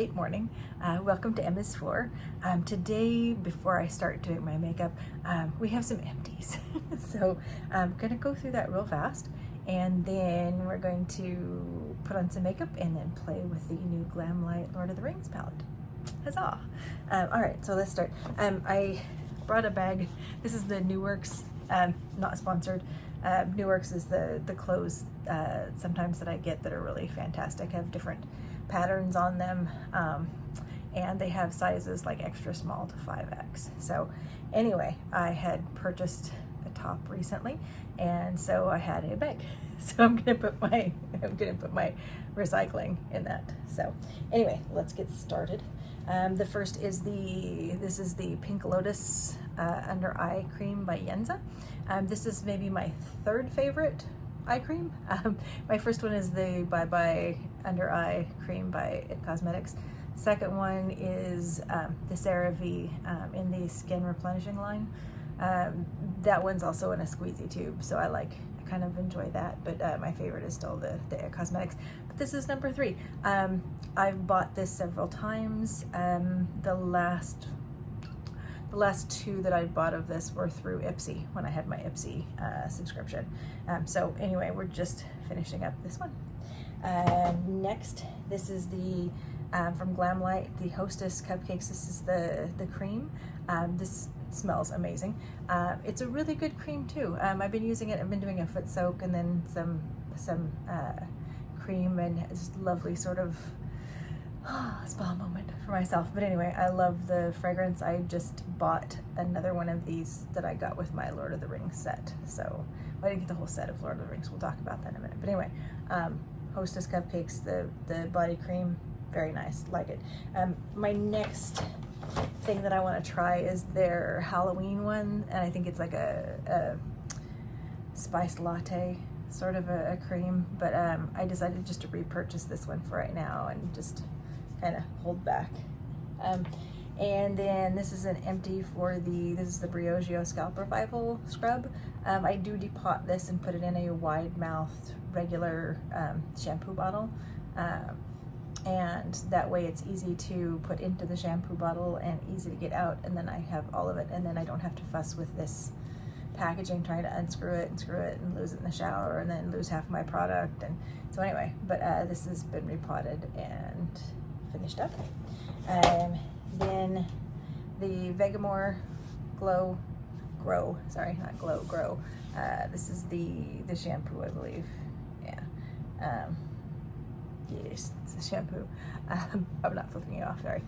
late morning. Welcome to Emma's Floor. Today, before I start doing my makeup, we have some empties. So I'm gonna go through that real fast, and then we're going to put on some makeup and then play with the new Glamlite Lord of the Rings palette. Huzzah! All right, so let's start. I brought a bag. This is the New Works, not sponsored. New Works is the clothes sometimes that I get that are really fantastic, have different patterns on them, and they have sizes like extra small to 5X. So anyway, I had purchased a top recently, and so I had a bag. So I'm gonna put my recycling in that. So anyway, let's get started. The first is this is the Pink Lotus Under Eye Cream by Yenza. This is maybe my third favorite eye cream. My first one is the Bye Bye Under Eye Cream by It Cosmetics. Second one is the CeraVe in the Skin Replenishing line. That one's also in a squeezy tube, so I kind of enjoy that, but my favorite is still the It Cosmetics. But this is number 3. I've bought this several times. The last 2 that I bought of this were through Ipsy when I had my Ipsy subscription. So anyway, we're just finishing up this one. Next, this is the from Glamlite, the Hostess Cupcakes. This is the cream. This smells amazing. It's a really good cream too. I've been using it. I've been doing a foot soak and then some cream, and it's lovely sort of spa moment for myself. But anyway, I love the fragrance. I just bought another one of these that I got with my Lord of the Rings set. So I didn't get the whole set of Lord of the Rings. We'll talk about that in a minute. But anyway, Hostess Cupcakes, the body cream, very nice, like it. My next thing that I want to try is their Halloween one, and I think it's like a spiced latte sort of a cream, but I decided just to repurchase this one for right now and just kind of hold back. And then this is an empty for this is the Briogeo Scalp Revival Scrub. I do depot this and put it in a wide-mouthed regular shampoo bottle, and that way it's easy to put into the shampoo bottle and easy to get out, and then I have all of it, and then I don't have to fuss with this packaging, trying to unscrew it and screw it and lose it in the shower and then lose half my product. And so anyway, but this has been repotted and finished up. Then the Vegamore Grow. This is the shampoo, I believe. Yeah. Yes, it's a shampoo. I'm not flipping you off, sorry.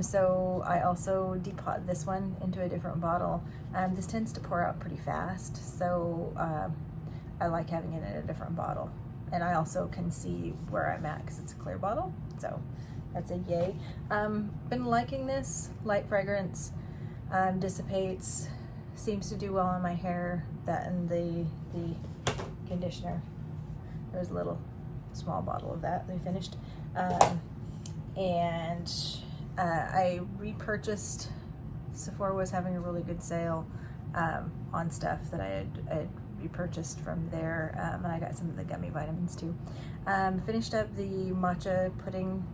So I also depot this one into a different bottle. This tends to pour out pretty fast, so I like having it in a different bottle. And I also can see where I'm at because it's a clear bottle, so that's a yay. Been liking this. Light fragrance, dissipates, seems to do well on my hair. That and the conditioner. There's a little small bottle of that they finished. And I repurchased. Sephora was having a really good sale on stuff that I had repurchased from there, and I got some of the gummy vitamins too. Finished up the matcha pudding.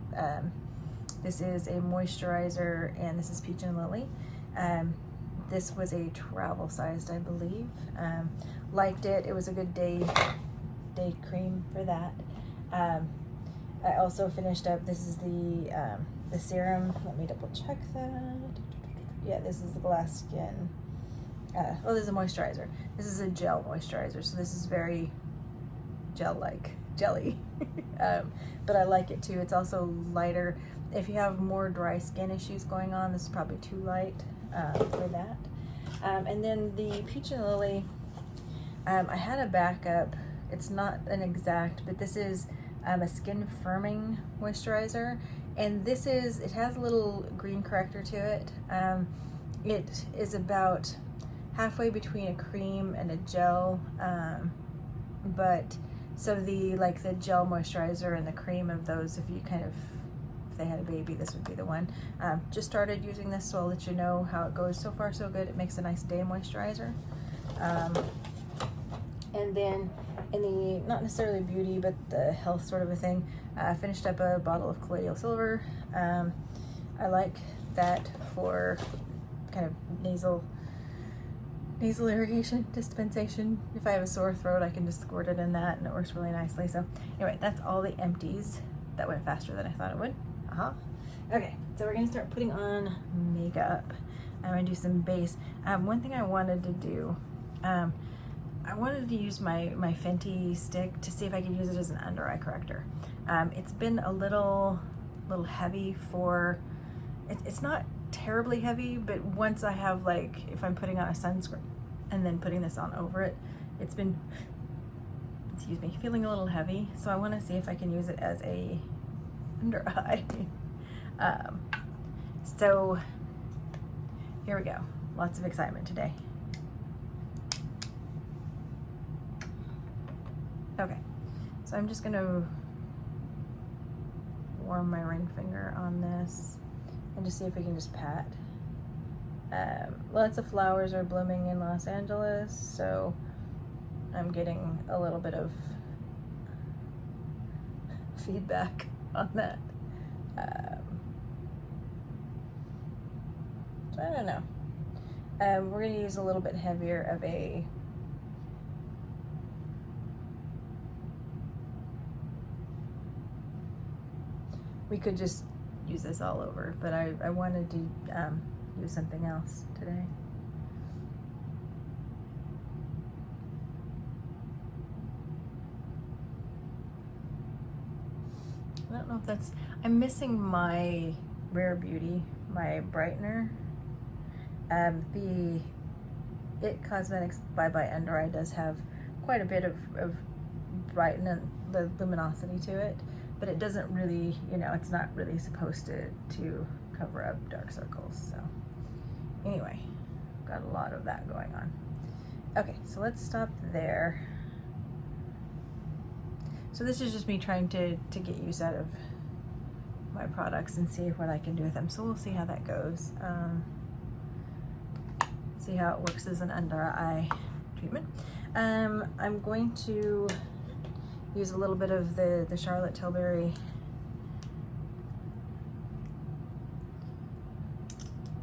This is a moisturizer, and this is Peach and Lily. This was a travel sized, I believe. Liked it. It was a good day cream for that. I also finished up, this is the serum. Let me double check that. Yeah, this is the Glass Skin. This is a moisturizer. This is a gel moisturizer, so this is very gel-like, jelly. But I like it too. It's also lighter. If you have more dry skin issues going on, this is probably too light for that. And then the Peach and Lily, I had a backup. It's not an exact, but this is a skin firming moisturizer, and it has a little green corrector to it. It is about halfway between a cream and a gel, but so the gel moisturizer and the cream of those, if they had a baby, this would be the one. Just started using this, so I'll let you know how it goes. So far so good. It makes a nice day moisturizer. And then in the, not necessarily beauty, but the health sort of a thing, I finished up a bottle of colloidal silver. I like that for kind of nasal irrigation dispensation. If I have a sore throat, I can just squirt it in that and it works really nicely. So anyway, that's all the Empties. That went faster than I thought it would. Okay, so we're gonna start putting on makeup. I'm gonna do some base. One thing I wanted to do, I wanted to use my Fenty stick to see if I could use it as an under eye corrector. It's been a little heavy for, it's not terribly heavy, but once I have, like, if I'm putting on a sunscreen and then putting this on over it, it's been, excuse me, feeling a little heavy. So I want to see if I can use it as a under eye. So here we go. Lots of excitement today. Okay, so I'm just gonna warm my ring finger on this and just see if we can just pat. Lots of flowers are blooming in Los Angeles, so I'm getting a little bit of feedback on that. So I don't know. We're gonna use a little bit heavier of a we could just use this all over, but I wanted to use something else today. I don't know if that's, I'm missing my Rare Beauty, my brightener. The It Cosmetics Bye Bye Under Eye does have quite a bit of brightening, the luminosity to it, but it doesn't really, you know, it's not really supposed to cover up dark circles. So anyway, got a lot of that going on. Okay, so let's stop there. So this is just me trying to get use out of my products and see what I can do with them. So we'll see how that goes. See how it works as an under eye treatment. I'm going to use a little bit of the Charlotte Tilbury,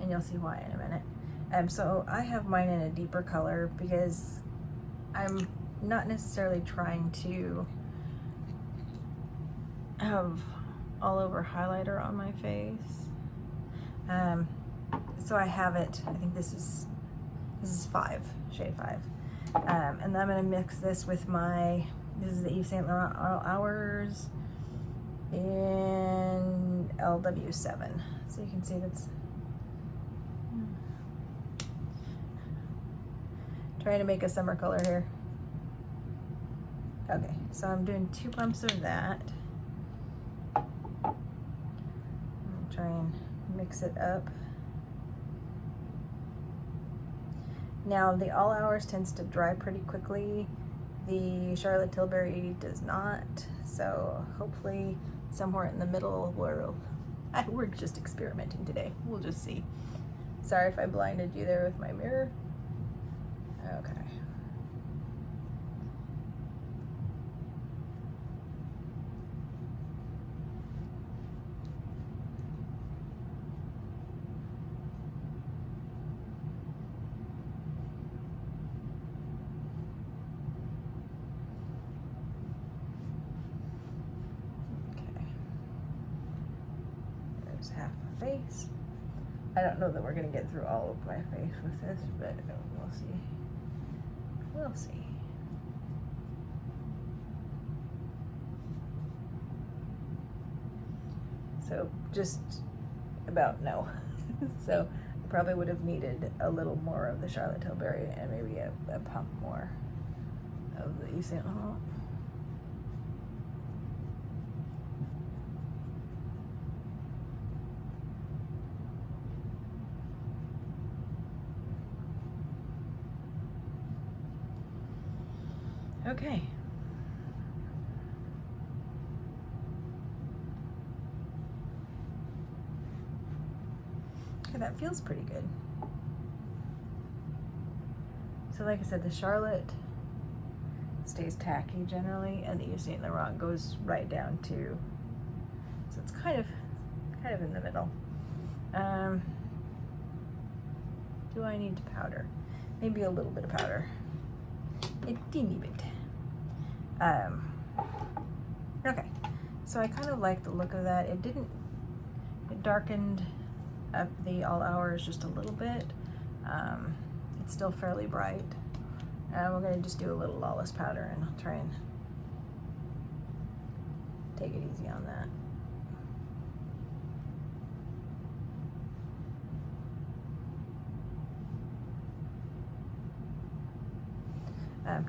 and you'll see why in a minute. So I have mine in a deeper color because I'm not necessarily trying to have all over highlighter on my face. So I have it, I think this is shade 5. And then I'm gonna mix this with this is the Yves Saint Laurent Hours in LW7. So you can see that's, trying to make a summer color here. Okay, so I'm doing 2 pumps of that. Try and mix it up. Now the All Hours tends to dry pretty quickly. The Charlotte Tilbury does not. So hopefully somewhere in the middle we're just experimenting today. We'll just see. Sorry if I blinded you there with my mirror. Okay. Half a face. I don't know that we're gonna get through all of my face with this, but we'll see. We'll see. So just about no. So I probably would have needed a little more of the Charlotte Tilbury and maybe a pump more of the Yves Saint Laurent. Okay. Okay, that feels pretty good. So like I said, the Charlotte stays tacky generally, and the using it in the wrong goes right down to, so it's kind of in the middle. Do I need to powder? Maybe a little bit of powder. A teeny bit. Okay, so I kind of like the look of that. It darkened up the all hours just a little bit. It's still fairly bright. We're gonna just do a little lawless powder, and I'll try and take it easy on that.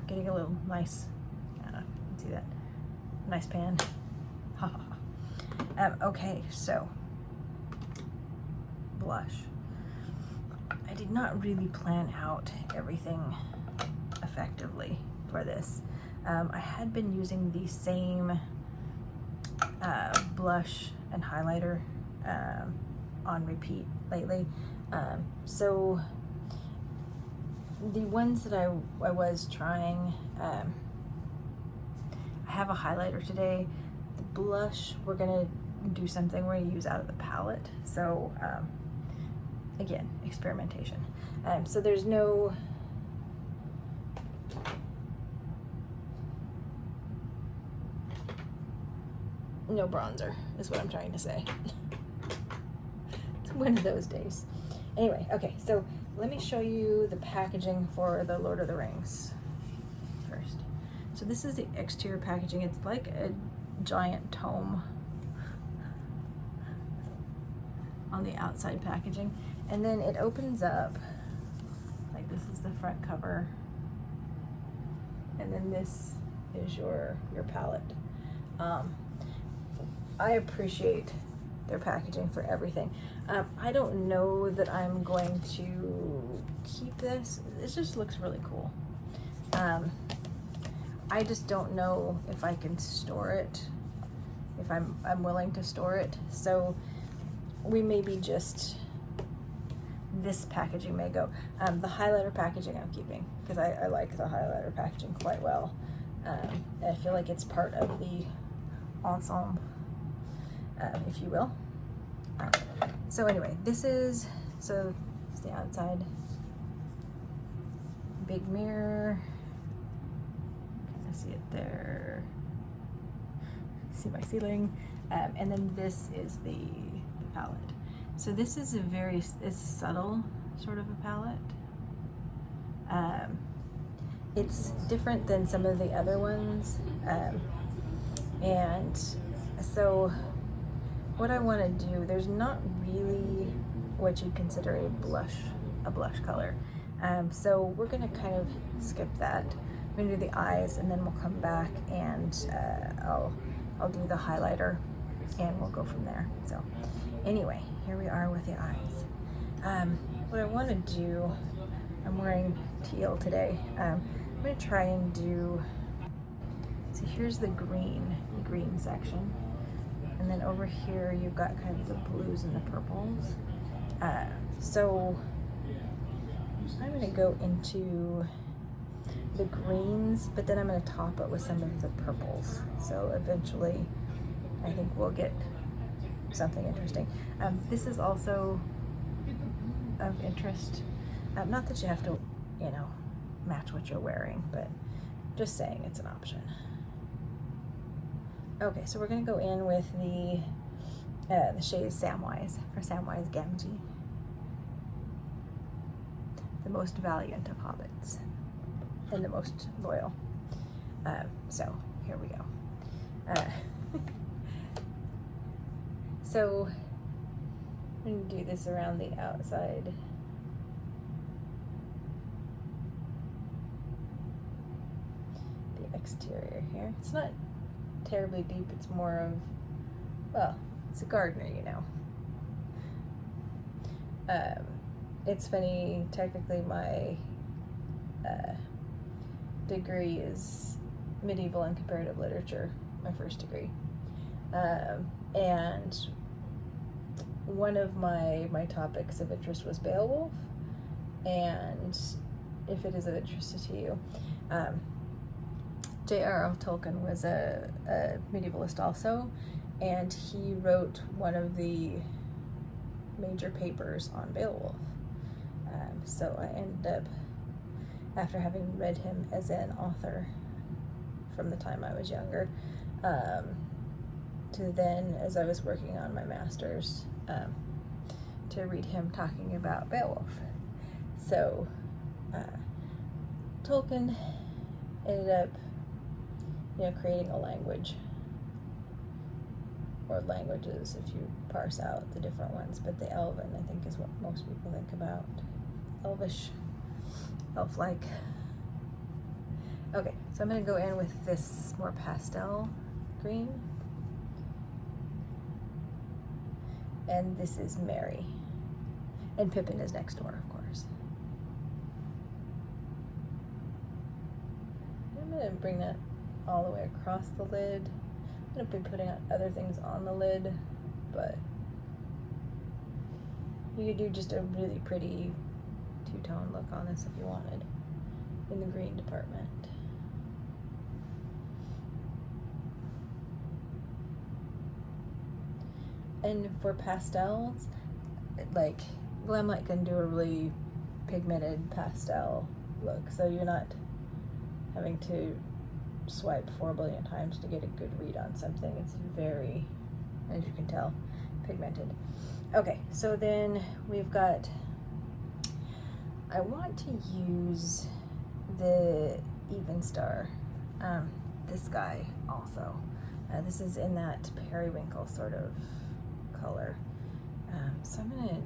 Getting a little nice, you can see that, nice pan. Okay, so blush. I did not really plan out everything effectively for this. I had been using the same blush and highlighter on repeat lately. So the ones that I was trying, I have a highlighter today. The blush, we're gonna do something we're gonna use out of the palette. So again, experimentation. So there's no bronzer is what I'm trying to say. It's one of those days. Anyway, okay, so let me show you the packaging for the Lord of the Rings first. So this is the exterior packaging. It's like a giant tome on the outside packaging. And then it opens up, like this is the front cover. And then this is your palette. I appreciate their packaging for everything. I don't know that I'm going to keep this. It just looks really cool. I just don't know if I can store it, if I'm willing to store it. So we maybe just, this packaging may go. The highlighter packaging I'm keeping, because I like the highlighter packaging quite well. I feel like it's part of the ensemble, if you will. So anyway, this is, so it's the outside. Big mirror. Kind of see it there. See my ceiling. And then this is the palette. So this is a very, it's subtle sort of a palette. It's different than some of the other ones. And so what I want to do, there's not really what you'd consider a blush color. So we're going to kind of skip that. We're going to do the eyes, and then we'll come back and I'll do the highlighter, and we'll go from there. So anyway, here we are with the eyes. What I want to do, I'm wearing teal today. I'm going to try and do, so here's the green section. And then over here, you've got kind of the blues and the purples. So I'm gonna go into the greens, but then I'm gonna top it with some of the purples. So eventually, I think we'll get something interesting. This is also of interest. Not that you have to, match what you're wearing, but just saying it's an option. Okay, so we're gonna go in with the shade Samwise, for Samwise Gamgee. The most valiant of hobbits, and the most loyal. So, here we go. So, I'm gonna do this around the outside. The exterior here. It's not terribly deep, it's more of, well, it's a gardener, It's funny, technically my degree is medieval and comparative literature, my first degree. And one of my topics of interest was Beowulf, and if it is of interest to you, J.R.R. Tolkien was a medievalist also, and he wrote one of the major papers on Beowulf. So I ended up, after having read him as an author from the time I was younger, to then, as I was working on my master's, to read him talking about Beowulf. So Tolkien ended up, creating a language, or languages if you parse out the different ones, but the Elven, I think, is what most people think about. Elvish, elf-like. Okay, so I'm going to go in with this more pastel green. And this is Merry. And Pippin is next door, of course. I'm going to bring that all the way across the lid. I'm going to be putting other things on the lid, but you could do just a really pretty two-tone look on this if you wanted in the green department. And for pastels, like Glamlite can do a really pigmented pastel look, so you're not having to swipe 4 billion times to get a good read on something. It's very, as you can tell, pigmented. Okay, so then we've got, I want to use the Even Star, this guy also. This is in that periwinkle sort of color. So I'm gonna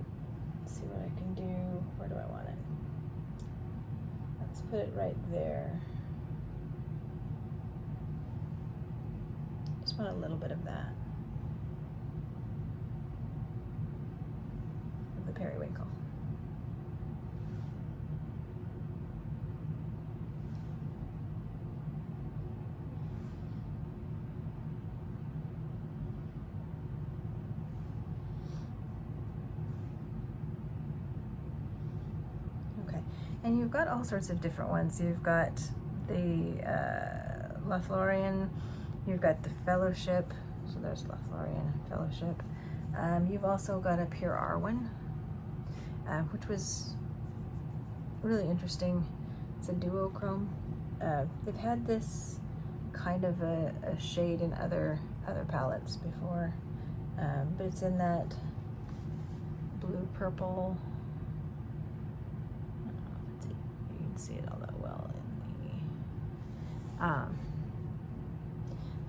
see what I can do. Where do I want it? Let's put it right there. Just want a little bit of that. Of the periwinkle. And you've got all sorts of different ones. You've got the Lothlorien, you've got the Fellowship, so there's Lothlorien, Fellowship. You've also got a Pure Arwen, which was really interesting. It's a duochrome. They've had this kind of a shade in other palettes before, but it's in that blue-purple. See it all that well in the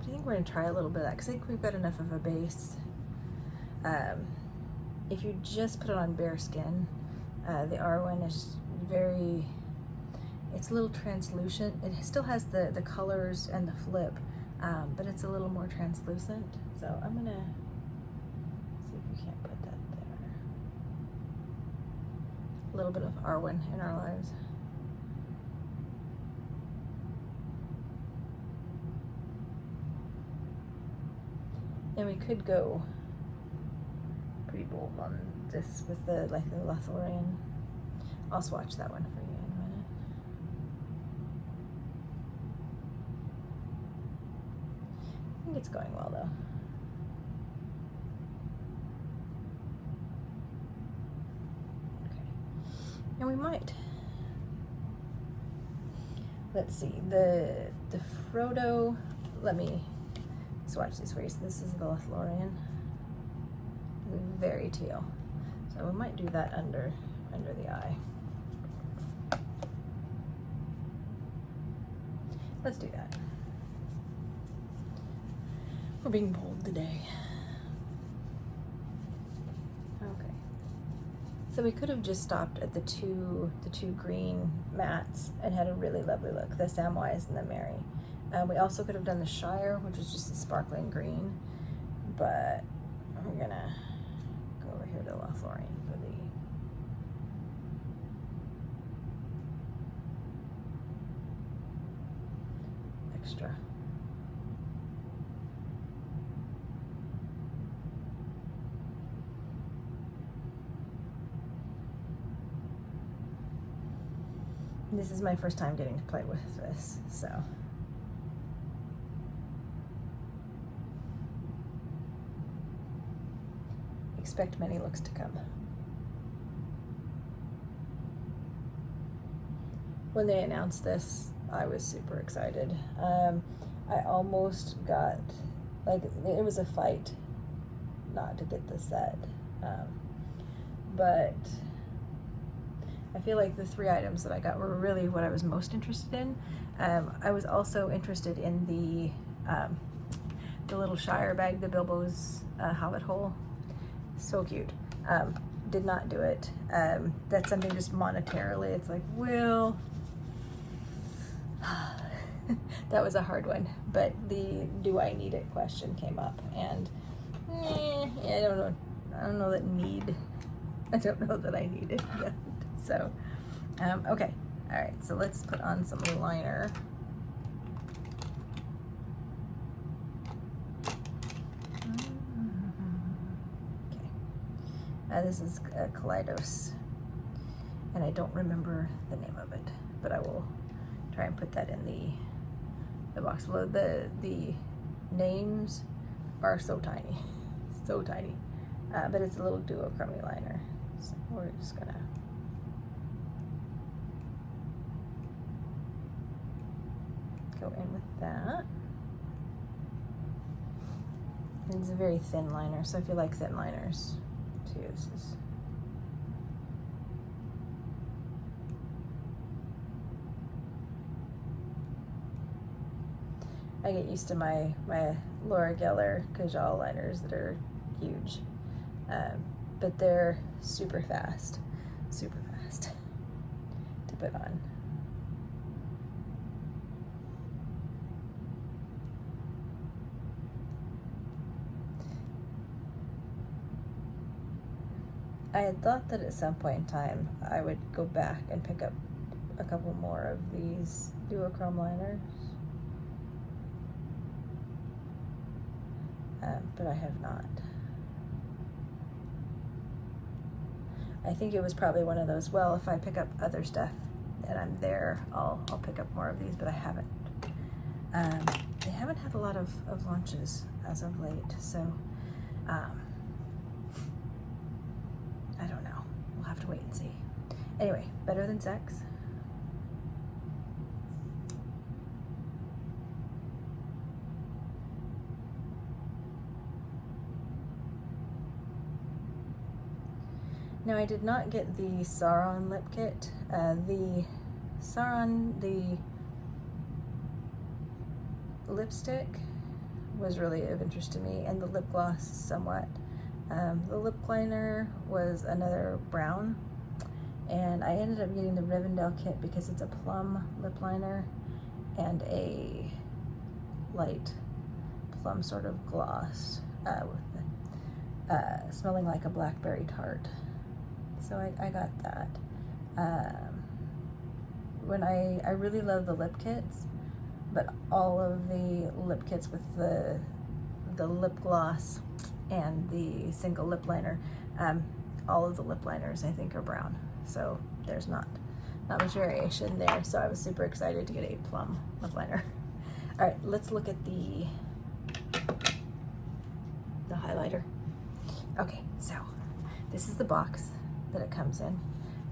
but I think we're gonna try a little bit of that because I think we've got enough of a base. If you just put it on bare skin, the Arwen is very, it's a little translucent. It still has the colors and the flip, but it's a little more translucent. So I'm gonna see if we can't put that there. A little bit of Arwen in our lives. And we could go pretty bold on this with the Lothlorien. I'll swatch that one for you in a minute. I think it's going well though. Okay. And we might. Let's see, the Frodo, let me swatch these for you. So this is the Lothlorien, very teal. So we might do that under the eye. Let's do that. We're being bold today. Okay. So we could have just stopped at the two green mattes and had a really lovely look, the Samwise and the Merry. We also could have done the Shire, which is just a sparkling green, but we're gonna go over here to Lothlorien for the extra. This is my first time getting to play with this, so expect many looks to come. When they announced this, I was super excited. I almost got, like, it was a fight not to get the set. But I feel like the 3 items that I got were really what I was most interested in. I was also interested in the little Shire bag, the Bilbo's Hobbit-hole. So cute. Did not do it. That's something just monetarily, it's like, well, that was a hard one. But the do I need it question came up, and I don't know. I don't know that need. I don't know that I need it yet. So, okay. All right. So let's put on some liner. Okay. This is Kaleidos, and I don't remember the name of it, but I will try and put that in the box below. The names are so tiny, so tiny, but it's a little duochrome liner. So we're just gonna go in with that. And it's a very thin liner, so if you like thin liners too, this is. I get used to my Laura Geller Kajal liners that are huge, but they're super fast to put on. I had thought that at some point in time I would go back and pick up a couple more of these duochrome liners. But I have not. I think it was probably one of those, well, if I pick up other stuff and I'm there, I'll pick up more of these, but I haven't. They haven't had a lot of launches as of late, so I don't know. We'll have to wait and see. Anyway, better than sex. Now, I did not get the Sauron lip kit. The Sauron, the lipstick was really of interest to me, and the lip gloss somewhat. The lip liner was another brown, and I ended up getting the Rivendell kit because it's a plum lip liner and a light plum sort of gloss with smelling like a blackberry tart. So I got that. When I really love the lip kits, but all of the lip kits with the lip gloss and the single lip liner, all of the lip liners I think are brown. So there's not much variation there. So I was super excited to get a plum lip liner. All right, let's look at the highlighter. Okay, so this is the box that it comes in,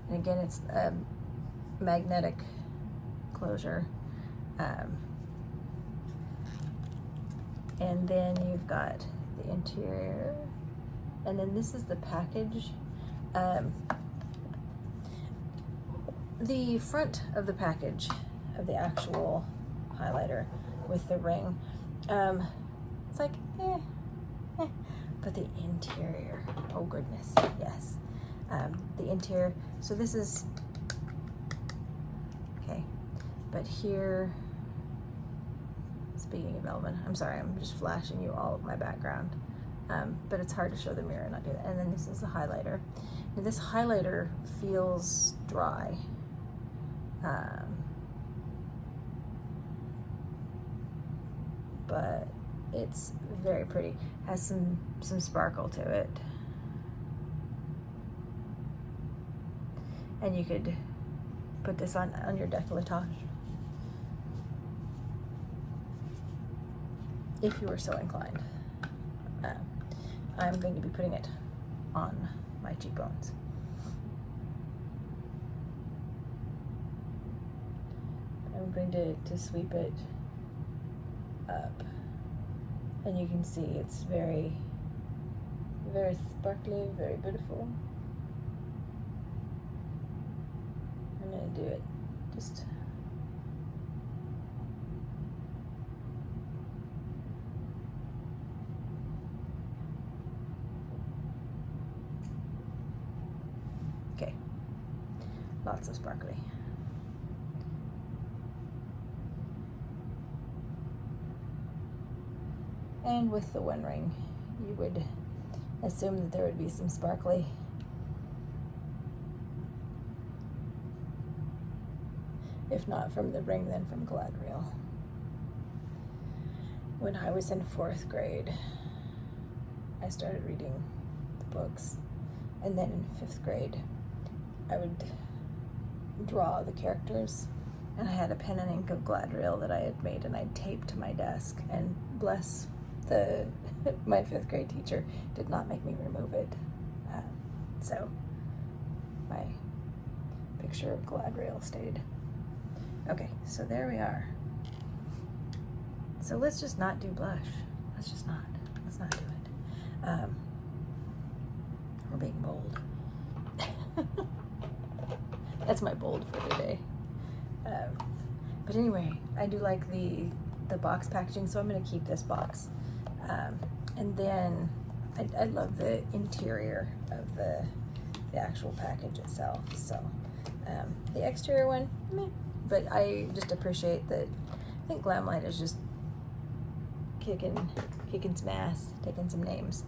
and again, it's a magnetic closure, and then you've got the interior, and then this is the package. The front of the package of the actual highlighter with the ring, it's like but the interior, oh goodness, yes. The interior, so this is, okay, but here, speaking of Elvin, I'm sorry, I'm just flashing you all of my background, but it's hard to show the mirror and not do that. And then this is the highlighter. Now, this highlighter feels dry. But it's very pretty, has some sparkle to it. And you could put this on your décolletage if you were so inclined. I'm going to be putting it on my cheekbones. I'm going to sweep it up, and you can see it's very, very sparkly, very beautiful. I'm going to do it just okay, lots of sparkly. And with the One Ring, you would assume that there would be some sparkly. If not from the ring, then from Gladriel. When I was in 4th grade, I started reading the books, and then in 5th grade, I would draw the characters, and I had a pen and ink of Gladriel that I had made, and I taped to my desk, and bless my 5th grade teacher did not make me remove it. So my picture of Gladriel stayed. Okay, so there we are. So let's just not do blush. Let's not do it. We're being bold. That's my bold for today. But anyway, I do like the box packaging, so I'm going to keep this box. And then I love the interior of the actual package itself. So the exterior one, meh. But I just appreciate that. I think Glamlite is just kicking some ass, taking some names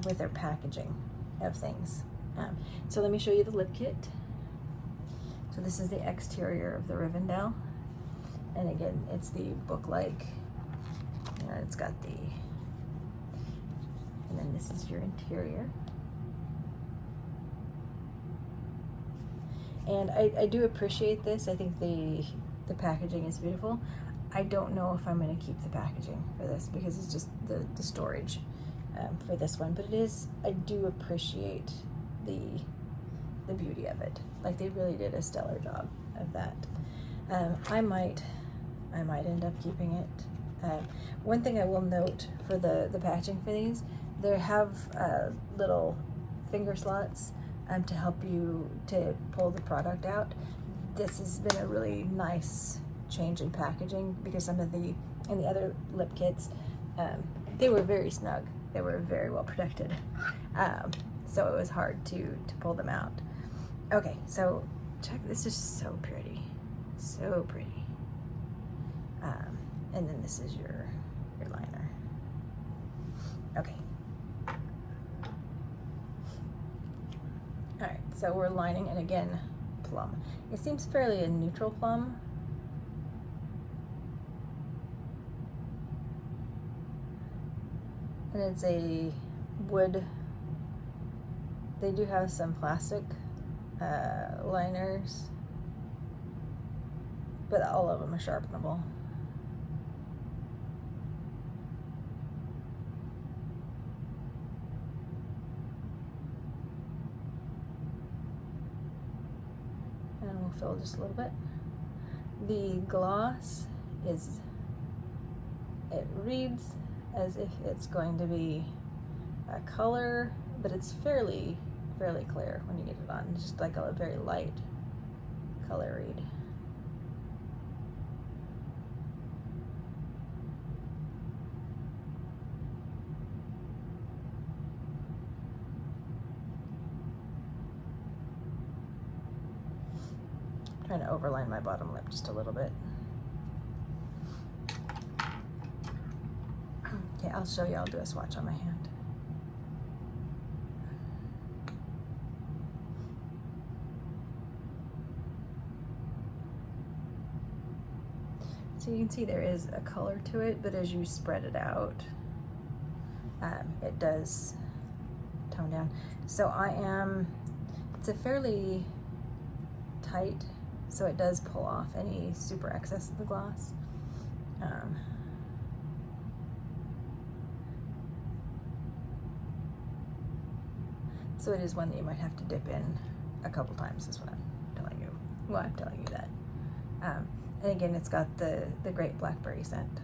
with their packaging of things. So let me show you the lip kit. So this is the exterior of the Rivendell, and again, it's the book-like. It's got the, and then this is your interior. And I do appreciate this. I think the packaging is beautiful. I don't know if I'm going to keep the packaging for this because it's just the storage for this one. But I do appreciate the beauty of it. Like, they really did a stellar job of that. I might end up keeping it. One thing I will note for the packaging for these, they have little finger slots to help you to pull the product out. This has been a really nice change in packaging because some of in the other lip kits, they were very snug. They were very well protected. So it was hard to pull them out. Okay, so check, this is so pretty. So pretty. And then this is your liner. Okay. All right, so we're lining, and again, plum. It seems fairly a neutral plum. And it's a wood. They do have some plastic liners, but all of them are sharpenable. And we'll fill just a little bit. The gloss it reads as if it's going to be a color, but it's fairly clear when you get it on. It's just like a very light color read. I'm trying to overline my bottom lip just a little bit. Okay, I'll show you. I'll do a swatch on my hand. So you can see there is a color to it, but as you spread it out, it does tone down. So it's a fairly tight, so it does pull off any super excess of the gloss. So it is one that you might have to dip in a couple times, is what I'm telling you. Well, I'm telling you that. And again, it's got the great blackberry scent.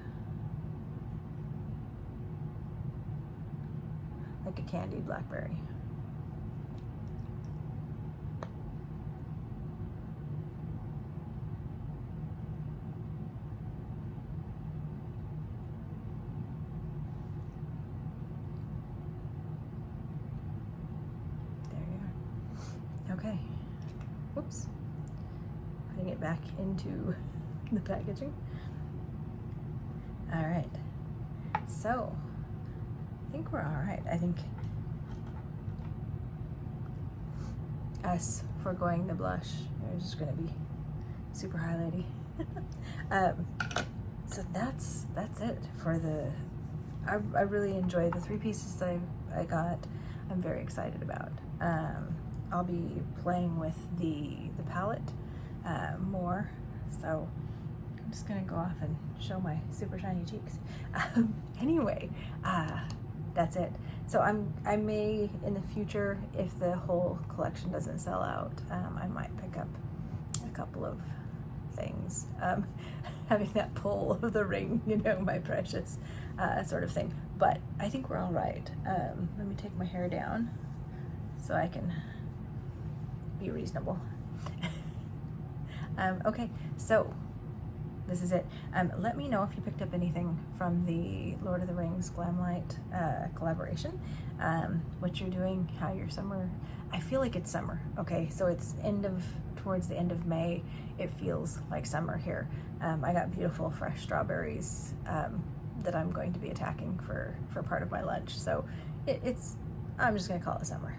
Like a candied blackberry. There you are. Okay. Whoops. Putting it back into the packaging. All right. So, I think we're all right. I think us foregoing the blush, we're just gonna be super highlighty. So that's it for the. I really enjoy the 3 pieces that I got. I'm very excited about. I'll be playing with the palette more. So I'm just gonna go off and show my super shiny cheeks. Anyway, that's it. So I may in the future, if the whole collection doesn't sell out, I might pick up a couple of things. Having that pull of the ring, you know, my precious, sort of thing. But I think we're all right. Let me take my hair down so I can be reasonable. Okay, so this is it. Let me know if you picked up anything from the Lord of the Rings Glamlite collaboration, what you're doing, how your summer. I feel like it's summer. Okay, so it's towards the end of May. It feels like summer here. I got beautiful fresh strawberries that I'm going to be attacking for part of my lunch. So I'm just gonna call it summer.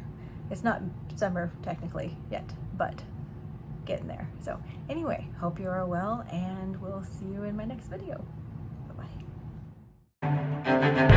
It's not summer technically yet, but getting there. So anyway, hope you are well, and we'll see you in my next video. Bye-bye.